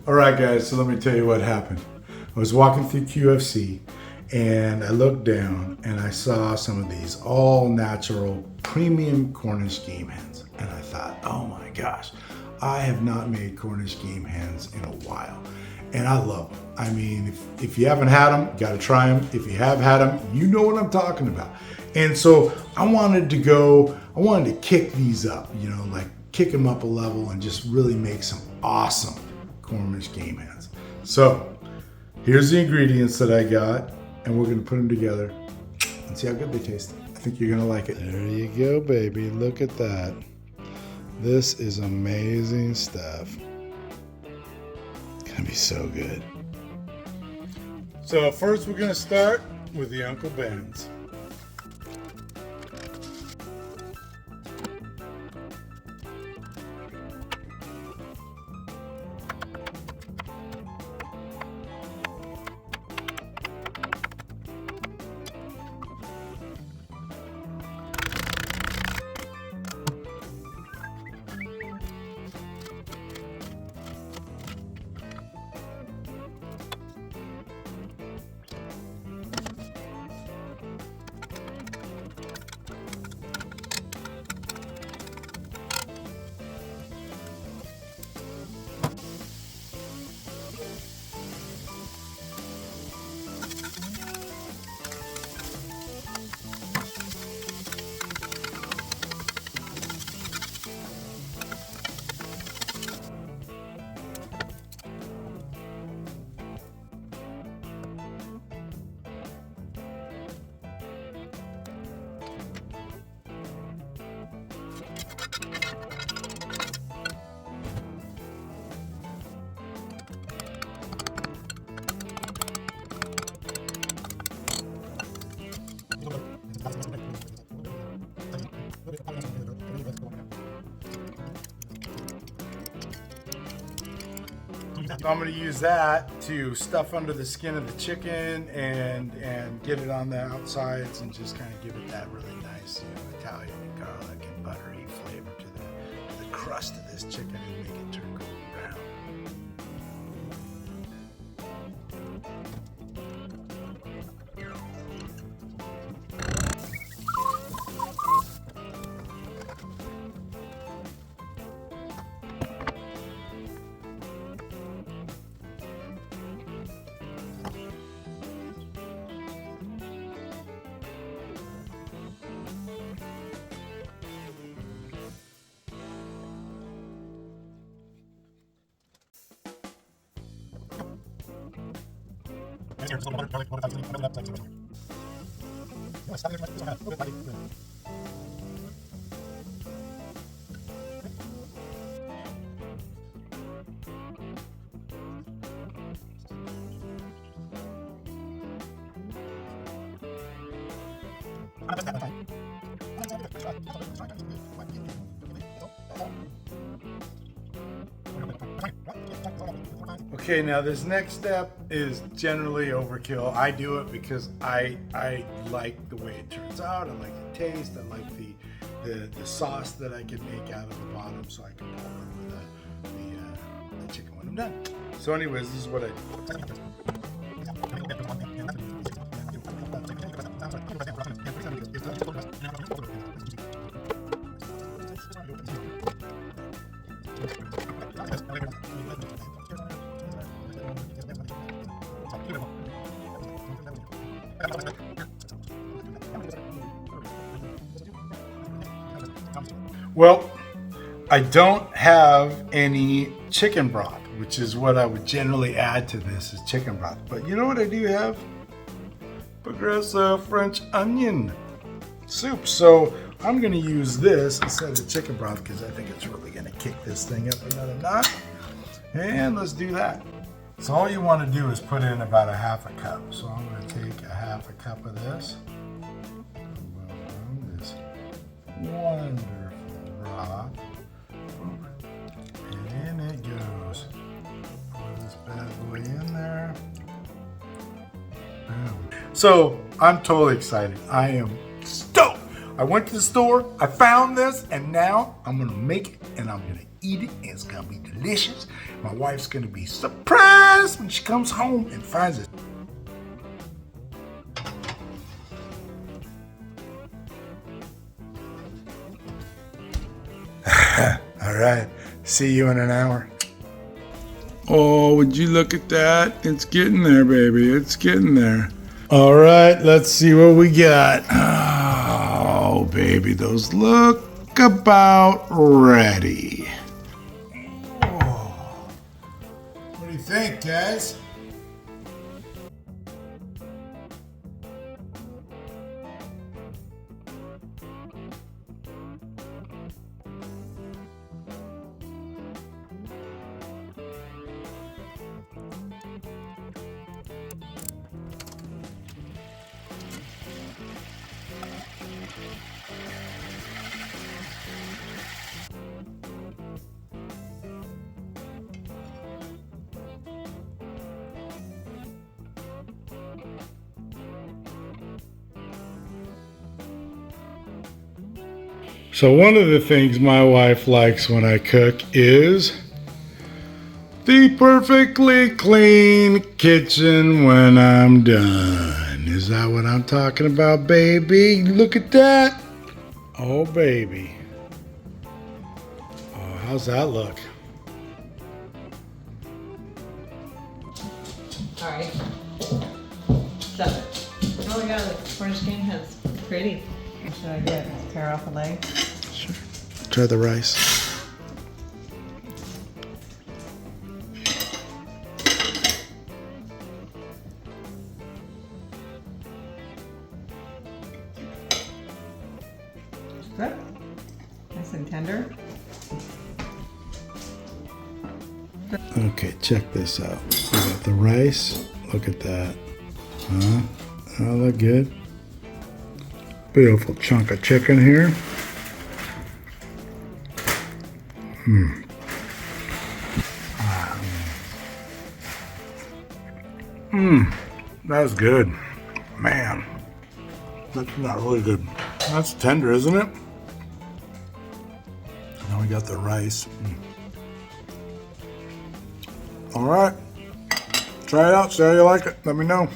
All right, guys, so let me tell you what happened. I was walking through QFC and I looked down and I saw some of these all natural premium Cornish game hens. And I thought, oh my gosh, I have not made Cornish game hens in a while. And I love them. I mean, if you haven't had them, you gotta try them. If you have had them, you know what I'm talking about. And so I wanted to kick these up, you know, like kick them up a level and just really make some awesome Cornish game hens. So here's the ingredients that I got, and we're gonna put them together and see how good they taste. I think you're gonna like it. There you go, baby. Look at that. This is amazing stuff. It's gonna be so good. So first we're gonna start with the Uncle Ben's. I'm going to use that to stuff under the skin of the chicken and get it on the outsides and just kind of give it that really nice, you know, Italian and garlic and buttery flavor to the crust of this chicken and make it turn golden brown. Okay, now this next step is generally overkill. I do it because I like the way it turns out. I like the taste. I like the sauce that I can make out of the bottom, so I can pour it over the chicken when I'm done. So anyways, this is what I do. Well, I don't have any chicken broth, which is what I would generally add to this is chicken broth. But you know what I do have? Progresso French Onion soup. So I'm going to use this instead of chicken broth because I think it's really going to kick this thing up another notch. And let's do that. So all you want to do is put in about a half a cup. So I'm going to take a half a cup of this. This wonderful broth. And it goes. Pour this bad boy in there. Boom. So I'm totally excited. I am stoked. I went to the store, I found this, and now I'm gonna make it and I'm gonna eat it, and it's gonna be delicious. My wife's gonna be surprised when she comes home and finds it. All right, see you in an hour. Oh, would you look at that? It's getting there, baby. It's getting there. All right, let's see what we got. Oh, baby, those look about ready. Oh. What do you think, guys? So one of the things my wife likes when I cook is the perfectly clean kitchen when I'm done. Is that what I'm talking about, baby? Look at that. Oh, baby. Oh, how's that look? All right. So, oh my God, the Cornish game has pretty. What should I get? Tear off a leg? Sure. Try the rice. Good. Nice and tender. Okay, check this out. We got the rice. Look at that. Huh? Oh, look good. Beautiful chunk of chicken here. That's good. Man, that's not really good. That's tender, isn't it? Now we got the rice. All right. Try it out, see how you like it. Let me know.